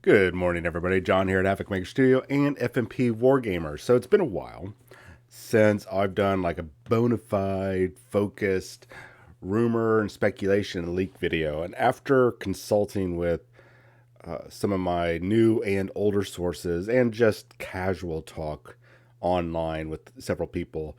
Good morning, everybody. John here at Havoc Maker Studio and FNP Wargamers. So it's been a while since I've done like a bona fide, focused rumor and speculation and leak video. And after consulting with some of my new and older sources and just casual talk online with several people,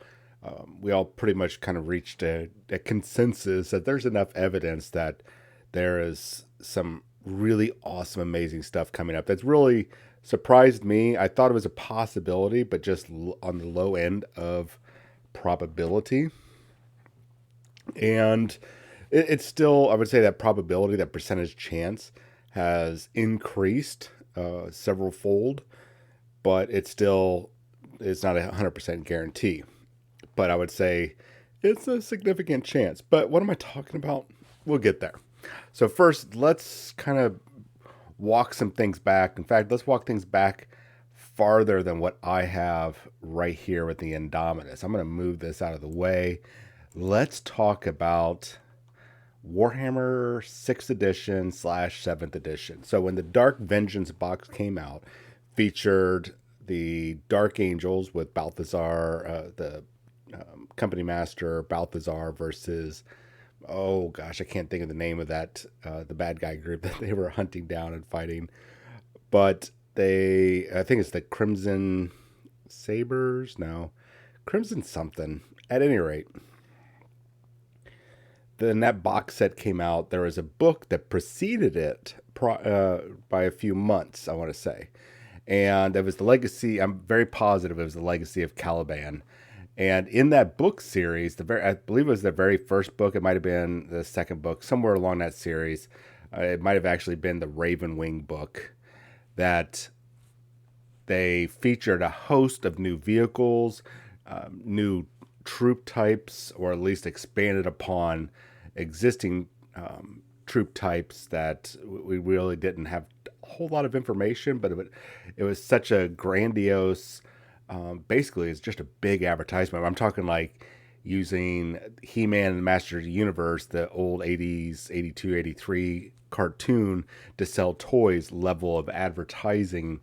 we all pretty much kind of reached a consensus that there's enough evidence that there is some really awesome, amazing stuff coming up that's really surprised me. I thought it was a possibility, but just on the low end of probability. And it's still, I would say that probability, that percentage chance has increased several fold, but it's not a 100% guarantee. But I would say it's a significant chance. But what am I talking about? We'll get there. So first, let's kind of walk some things back. In fact, let's walk things back farther than what I have right here with the Indominus. I'm going to move this out of the way. Let's talk about Warhammer 6th edition / 7th edition. So when the Dark Vengeance box came out, featured the Dark Angels with Balthazar, the company master Balthazar versus, oh gosh, I can't think of the name of that, the bad guy group that they were hunting down and fighting. But I think it's the Crimson Sabers. No, Crimson something. At any rate, then that box set came out. There was a book that preceded it by a few months, I want to say. And it was the legacy. I'm very positive it was the legacy of Caliban. And in that book series, I believe it was the very first book. It might have been the second book, somewhere along that series. It might have actually been the Raven Wing book, that they featured a host of new vehicles, new troop types, or at least expanded upon existing troop types that we really didn't have a whole lot of information, but it was such a grandiose, basically it's just a big advertisement. I'm talking like using He-Man and the Masters of the Universe, the old 80s, 82, 83 cartoon to sell toys level of advertising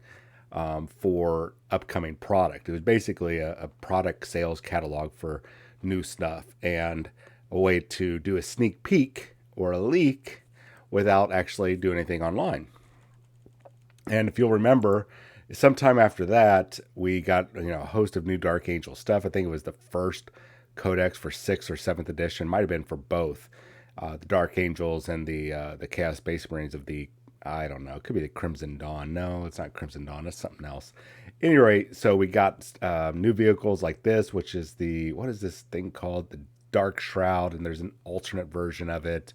for upcoming product. It was basically a product sales catalog for new stuff and a way to do a sneak peek or a leak without actually doing anything online. And if you'll remember, sometime after that, we got a host of new Dark Angel stuff. I think it was the first codex for 6th or 7th edition. Might have been for both the Dark Angels and the Chaos Space Marines of the, I don't know, it could be the Crimson Dawn. No, it's not Crimson Dawn. It's something else. At any rate, so we got new vehicles like this, which is what is this thing called? The Dark Shroud, and there's an alternate version of it.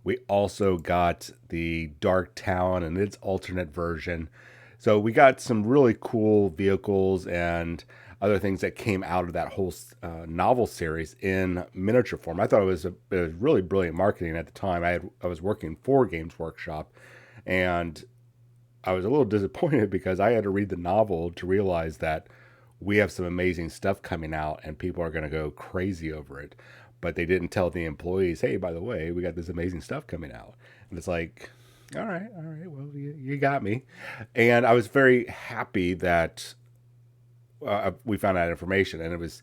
We also got the Dark Talon and its alternate version. So we got some really cool vehicles and other things that came out of that whole novel series in miniature form. I thought it was really brilliant marketing at the time. I was working for Games Workshop, and I was a little disappointed because I had to read the novel to realize that we have some amazing stuff coming out and people are going to go crazy over it. But they didn't tell the employees, hey, by the way, we got this amazing stuff coming out. And it's like, all right, well, you got me. And I was very happy that we found that information. And it was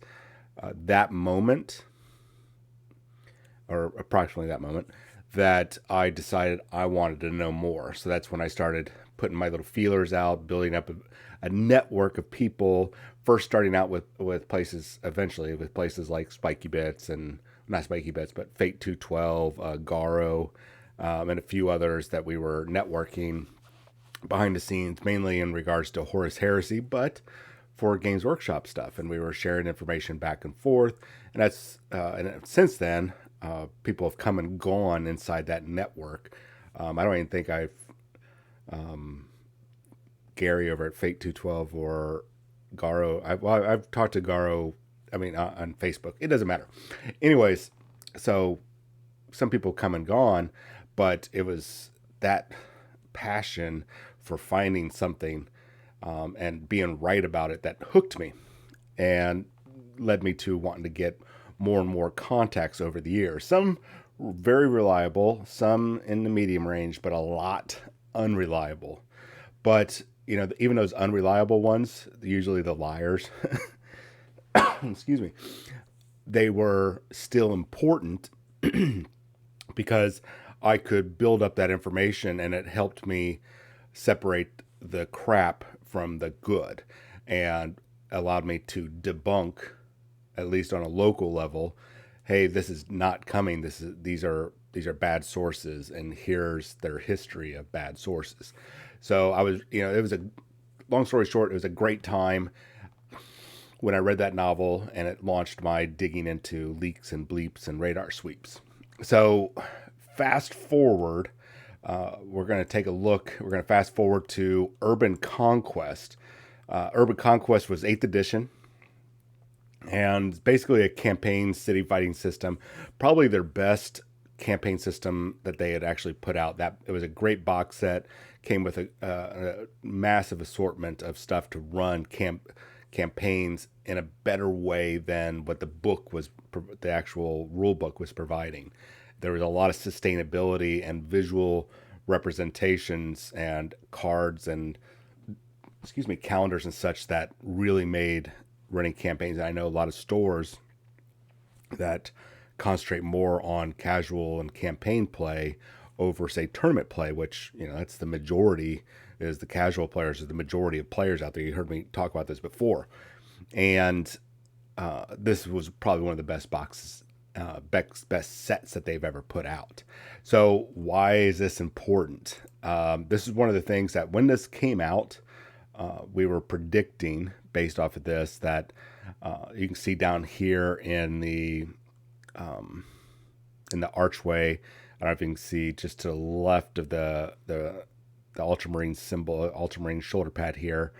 that moment, or approximately that moment, that I decided I wanted to know more. So that's when I started putting my little feelers out, building up a network of people, first starting out with places, eventually with places like Spiky Bits, and not Spiky Bits, but Fate 212, Garo, and a few others that we were networking behind the scenes, mainly in regards to Horus Heresy, but for Games Workshop stuff. And we were sharing information back and forth. And and since then, people have come and gone inside that network. I don't even think Gary over at Fate 212 or Garo. I've talked to Garo, on Facebook. It doesn't matter. Anyways, so some people come and gone, but it was that passion for finding something and being right about it that hooked me and led me to wanting to get more and more contacts over the years. Some very reliable, some in the medium range, but a lot unreliable. But, even those unreliable ones, usually the liars, excuse me, they were still important because I could build up that information and it helped me separate the crap from the good and allowed me to debunk, at least on a local level, hey, this is not coming. These are bad sources, and here's their history of bad sources. So I was, it was a long story short, it was a great time when I read that novel, and it launched my digging into leaks and bleeps and radar sweeps. So fast forward, we're going to take a look. We're going to fast forward to Urban Conquest. Urban Conquest was 8th edition, and basically a campaign city fighting system. Probably their best campaign system that they had actually put out. That it was a great box set, came with a massive assortment of stuff to run campaigns in a better way than what the actual rule book was providing. There was a lot of sustainability and visual representations and cards and calendars and such that really made running campaigns. And I know a lot of stores that concentrate more on casual and campaign play over, say, tournament play, which, that's the majority, is the casual players, is the majority of players out there. You heard me talk about this before. And this was probably one of the best boxes, best sets that they've ever put out. So why is this important? This is one of the things that when this came out, we were predicting based off of this that you can see down here in the archway. I don't know if you can see just to the left of the ultramarine symbol, ultramarine shoulder pad here.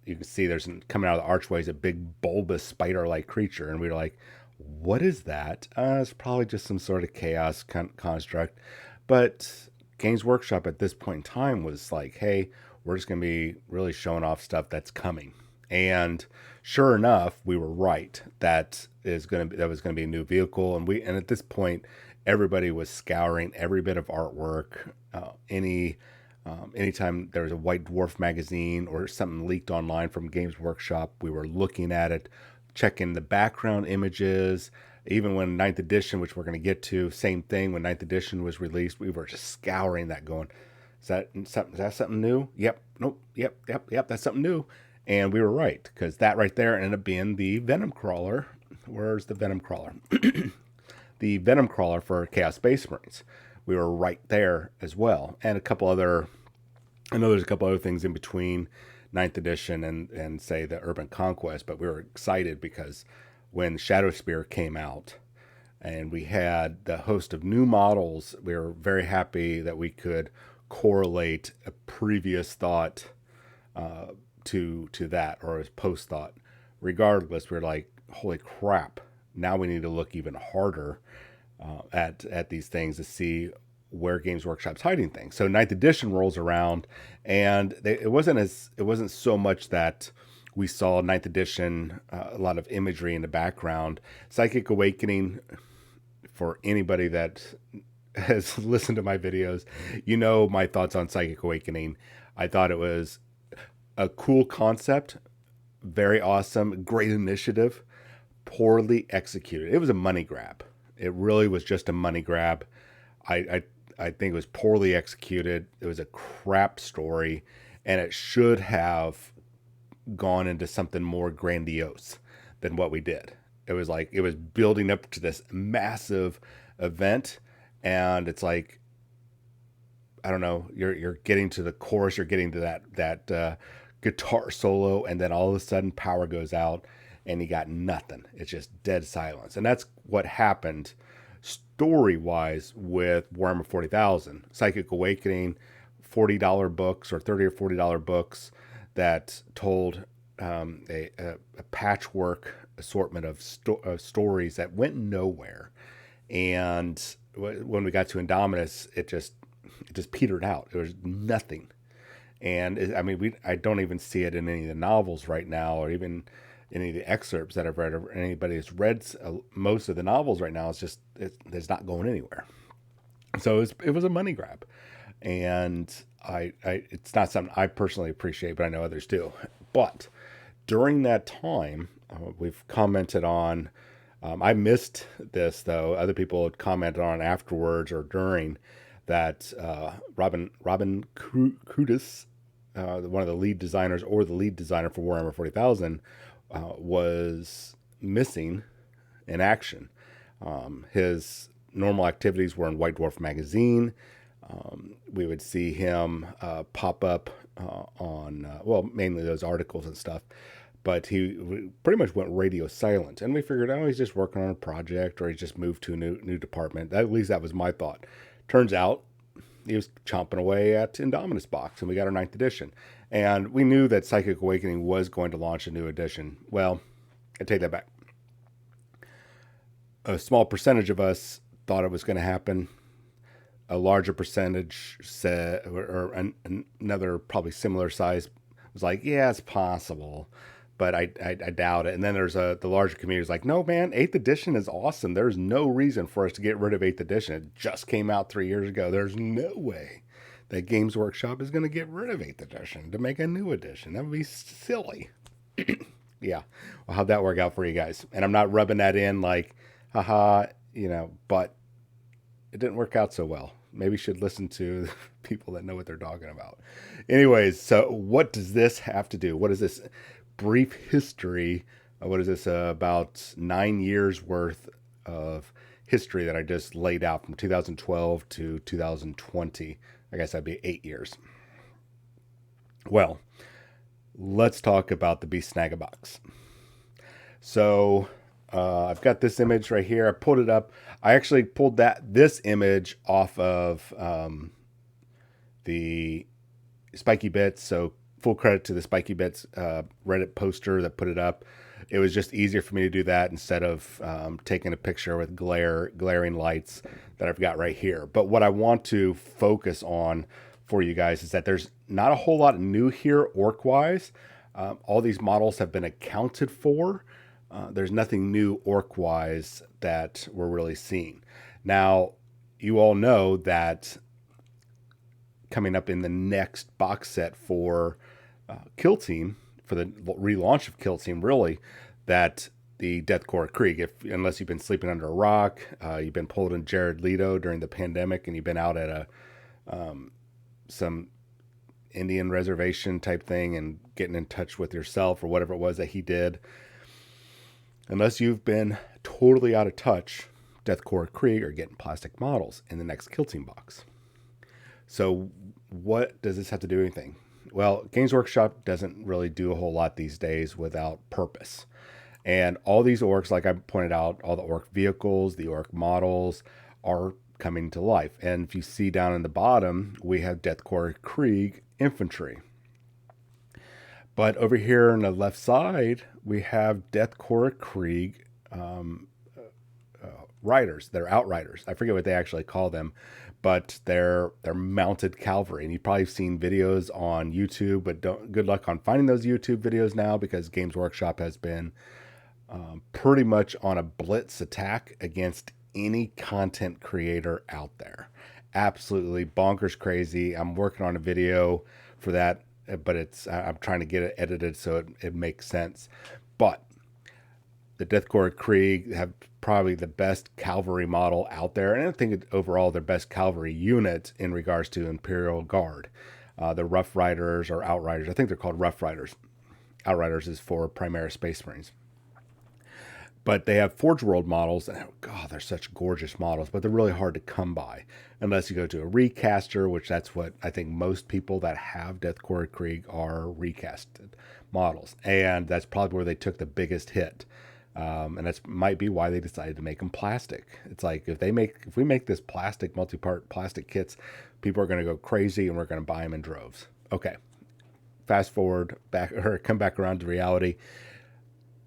You can see coming out of the archway is a big bulbous spider-like creature, and we were like, "What is that?" It's probably just some sort of chaos construct. But Games Workshop at this point in time was like, "Hey, we're just going to be really showing off stuff that's coming." And sure enough, we were right. That was going to be a new vehicle, and at this point, everybody was scouring every bit of artwork. Anytime there was a White Dwarf magazine or something leaked online from Games Workshop, we were looking at it, checking the background images. Even when 9th edition, which we're going to get to, same thing. When 9th edition was released, we were just scouring that, going, is that something new? Yep. Nope. Yep. That's something new. And we were right, because that right there ended up being the Venom Crawler. Where's the Venom Crawler? The Venom Crawler for Chaos Space Marines. We were right there as well. And I know there's a couple other things in between 9th edition and say the Urban Conquest, but we were excited because when Shadow Spear came out and we had the host of new models, we were very happy that we could correlate a previous thought to that, or a post thought. Regardless, we're like, holy crap, now we need to look even harder at these things to see where Games Workshop's hiding things. So 9th edition rolls around, and it wasn't so much that we saw 9th edition, a lot of imagery in the background. Psychic Awakening, for anybody that has listened to my videos, my thoughts on Psychic Awakening. I thought it was a cool concept, very awesome, great initiative, poorly executed. It was a money grab. It really was just a money grab. I think it was poorly executed. It was a crap story, and it should have gone into something more grandiose than what we did. It was building up to this massive event, and it's like, I don't know, you're getting to the chorus, you're getting to that guitar solo, and then all of a sudden power goes out and you got nothing. It's just dead silence. And that's what happened story-wise with Warhammer 40,000. Psychic Awakening, $40 books or $30 or $40 books that told a patchwork assortment of stories that went nowhere. And when we got to Indominus, it just petered out. There was nothing. And I don't even see it in any of the novels right now, or even any of the excerpts that I've read, or anybody who's read most of the novels right now. It's not going anywhere. So it was a money grab. And it's not something I personally appreciate, but I know others do. But during that time, we've commented on. I missed this though. Other people had commented on afterwards or during that Robin Kudus, one of the lead designers or the lead designer for Warhammer 40,000, was missing in action. His normal activities were in White Dwarf magazine. We would see him pop up well, mainly those articles and stuff. But he pretty much went radio silent. And we figured, oh, he's just working on a project or he's just moved to a new department. At least that was my thought. Turns out he was chomping away at Indominus Box, and we got our 9th edition. And we knew that Psychic Awakening was going to launch a new edition. Well, I take that back. A small percentage of us thought it was going to happen. A larger percentage said, or another probably similar size was like, yeah, it's possible, but I doubt it. And then there's the larger community is like, no, man, 8th edition is awesome. There's no reason for us to get rid of 8th edition. It just came out 3 years ago. There's no way that Games Workshop is going to get rid of 8th edition to make a new edition. That would be silly. Yeah. Well, how'd that work out for you guys? And I'm not rubbing that in like, haha, but it didn't work out so well. Maybe you should listen to people that know what they're talking about. Anyways, so what does this have to do? What is this brief history? What is this about 9 years worth of history that I just laid out from 2012 to 2020? I guess that'd be 8 years. Well, let's talk about the Beast Snagabox. So I've got this image right here. I pulled it up. I actually pulled this image off of the Spiky Bits. So full credit to the Spiky Bits Reddit poster that put it up. It was just easier for me to do that instead of taking a picture with glaring lights that I've got right here. But what I want to focus on for you guys is that there's not a whole lot new here orc-wise. All these models have been accounted for. There's nothing new orc-wise that we're really seeing. Now, you all know that coming up in the next box set for Kill Team, for the relaunch of Kill Team, really, that the Death Korps of Krieg, unless you've been sleeping under a rock, you've been pulled in Jared Leto during the pandemic, and you've been out at some Indian reservation type thing and getting in touch with yourself or whatever it was that he did. Unless you've been totally out of touch, Death Korps of Krieg are getting plastic models in the next Kill Team box. So what does this have to do with anything? Well, Games Workshop doesn't really do a whole lot these days without purpose. And all these orcs, like I pointed out, all the orc vehicles, the orc models are coming to life. And if you see down in the bottom, we have Death Korps of Krieg infantry. But over here on the left side, we have Death Korps of Krieg riders. They're outriders. I forget what they actually call them, but they're mounted cavalry. And you've probably seen videos on YouTube, but good luck on finding those YouTube videos now because Games Workshop has been pretty much on a blitz attack against any content creator out there. Absolutely bonkers crazy. I'm working on a video for that, but I'm trying to get it edited so it makes sense. But the Death Korps of Krieg have probably the best cavalry model out there, and I think overall their best cavalry unit in regards to Imperial Guard. The Rough Riders or Outriders, I think they're called Rough Riders. Outriders is for Primaris Space Marines. But they have Forge World models, and God, they're such gorgeous models, but they're really hard to come by unless you go to a recaster, which that's what I think most people that have Death Korps of Krieg are recasted models. And that's probably where they took the biggest hit. And that's might be why they decided to make them plastic. It's like if we make this plastic, multi-part plastic kits, people are going to go crazy and we're going to buy them in droves. Okay. Fast forward back or come back around to reality.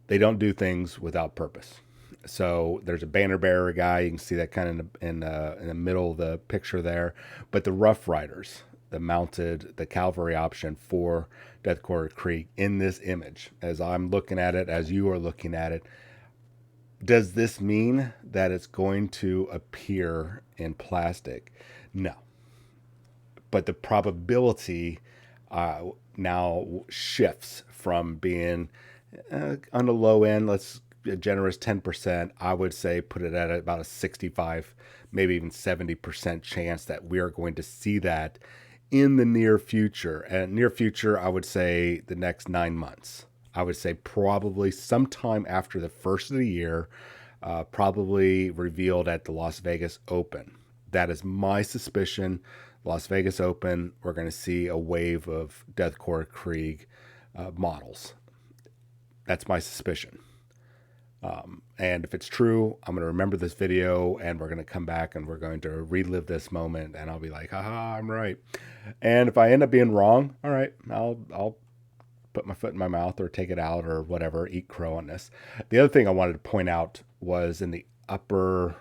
They don't do things without purpose. So there's a banner bearer guy. You can see that kind of in the middle of the picture there. But the Rough Riders, the cavalry option for Death Korps of Krieg in this image, as I'm looking at it, as you are looking at it, does this mean that it's going to appear in plastic? No. but the probability now shifts from being on the low end, let's a generous 10%. I would say put it at about a 65, maybe even 70% chance that we are going to see that in the near future. And near future, I would say the next 9 months. I would say probably sometime after the first of the year, probably revealed at the Las Vegas Open. That is my suspicion. Las Vegas Open, we're going to see a wave of Death Korps Krieg models. That's my suspicion. And if it's true, I'm going to remember this video and we're going to come back and we're going to relive this moment and I'll be like, haha, I'm right. And if I end up being wrong, all right, I'll put my foot in my mouth or take it out or whatever, eat crow on this. The other thing I wanted to point out was in the upper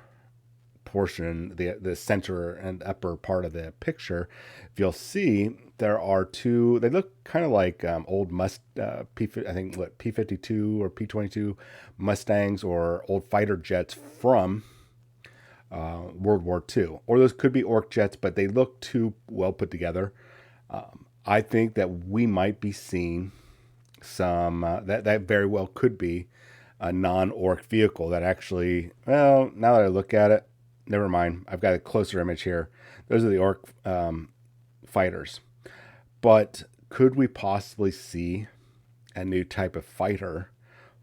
portion, the center and upper part of the picture, if you'll see, there are two. They look kind of like old I think what P-52 or P-22 Mustangs or old fighter jets from World War II, or those could be Orc jets, but they look too well put together. I think that we might be seeing some that very well could be a non-Orc vehicle that actually. Well, now that I look at it, never mind. I've got a closer image here. Those are the Orc fighters. But could we possibly see a new type of fighter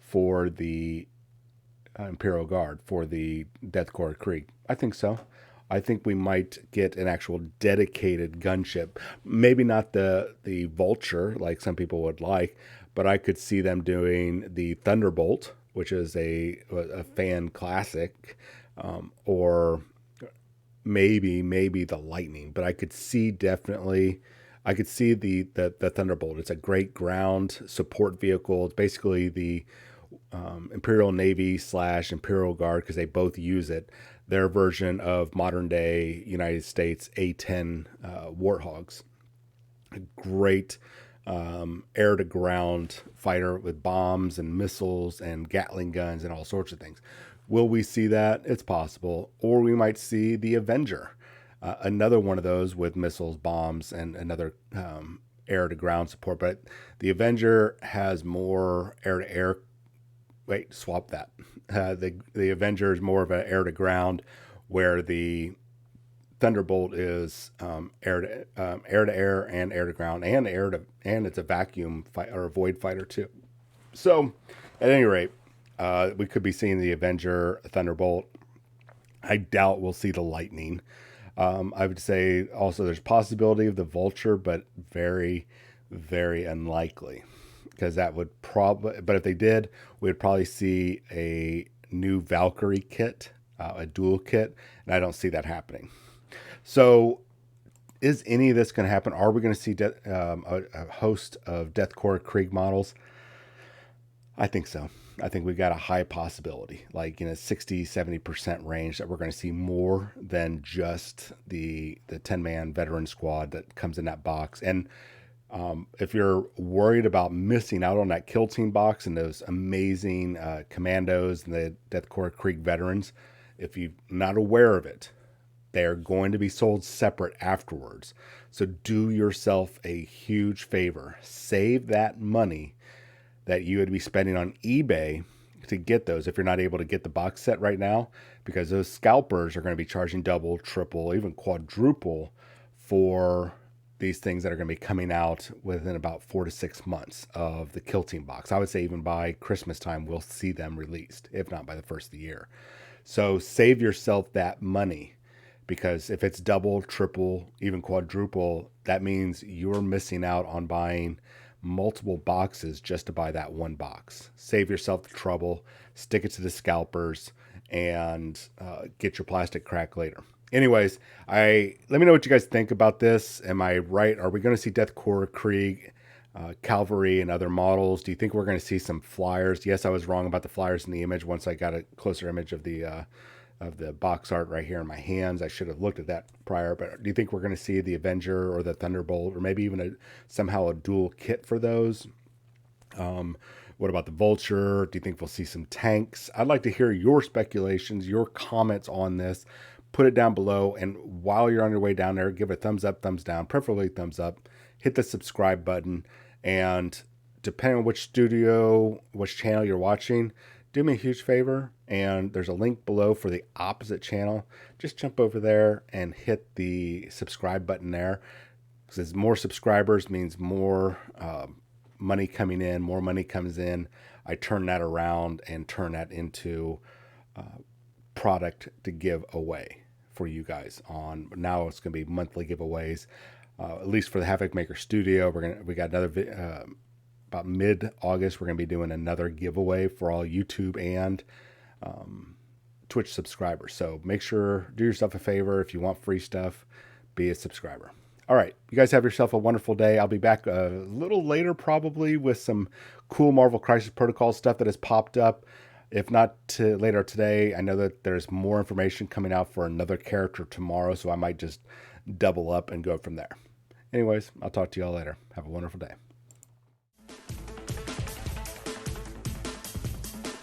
for the Imperial Guard, for the Death Korps Krieg? I think so. I think we might get an actual dedicated gunship. Maybe not the Vulture like some people would like, but I could see them doing the Thunderbolt, which is a fan classic, or maybe the Lightning. But I could see definitely. I could see the Thunderbolt. It's a great ground support vehicle. It's basically the Imperial Navy / Imperial Guard, because they both use it. Their version of modern day United States A-10 Warthogs. A great air to ground fighter with bombs and missiles and Gatling guns and all sorts of things. Will we see that? It's possible. Or we might see the Avenger. Another one of those with missiles, bombs, and another air to ground support. But the Avenger has more air to air. Wait, swap that. The Avenger is more of an air to ground, where the Thunderbolt is air to air and air to ground and it's a vacuum fight or a void fighter too. So, at any rate, we could be seeing the Avenger, Thunderbolt. I doubt we'll see the Lightning. I would say also there's possibility of the Vulture, but very, very unlikely, because that would probably. But if they did, we'd probably see a new Valkyrie kit, a dual kit, and I don't see that happening. So, is any of this going to happen? Are we going to see a host of Death Korps Krieg models? I think so. I think we've got a high possibility, like in a 60-70% range, that we're going to see more than just the 10-man veteran squad that comes in that box. And if you're worried about missing out on that kill team box and those amazing commandos and the Death Korps Krieg veterans, if you're not aware of it, they're going to be sold separate afterwards. So do yourself a huge favor. Save that money that you would be spending on eBay to get those if you're not able to get the box set right now, because those scalpers are going to be charging double, triple, even quadruple for these things that are going to be coming out within about 4 to 6 months of the Kill Team box. I would say even by Christmas time, we'll see them released, if not by the first of the year. So save yourself that money, because if it's double, triple, even quadruple, that means you're missing out on buying multiple boxes just to buy that one box. Save yourself the trouble, stick it to the scalpers, and get your plastic crack later. Anyways, let me know what you guys think about this. Am I right? Are we going to see Death Korps Krieg, Cavalry, and other models? Do you think we're going to see some flyers? Yes, I was wrong about the flyers in the image. Once I got a closer image of the box art right here in my hands, I should have looked at that prior. But do you think we're going to see the Avenger or the Thunderbolt, or maybe even somehow a dual kit for those? What about the Vulture? Do you think we'll see some tanks? I'd like to hear your speculations, your comments on this. put it down below. And while you're on your way down there, give it a thumbs up, thumbs down, preferably thumbs up. Hit the subscribe button. And depending on which channel you're watching, do me a huge favor. And there's a link below for the opposite channel. Just jump over there and hit the subscribe button there. Because more subscribers means more money coming in, more money comes in. I turn that around and turn that into product to give away for you guys. On now, it's going to be monthly giveaways. At least for the Havoc Maker Studio, we got another about mid-August. We're going to be doing another giveaway for all YouTube and Twitch subscribers. So make sure, do yourself a favor. If you want free stuff, be a subscriber. All right, you guys have yourself a wonderful day. I'll be back a little later probably with some cool Marvel Crisis Protocol stuff that has popped up. If not later today, I know that there's more information coming out for another character tomorrow, so I might just double up and go from there. Anyways, I'll talk to y'all later. Have a wonderful day.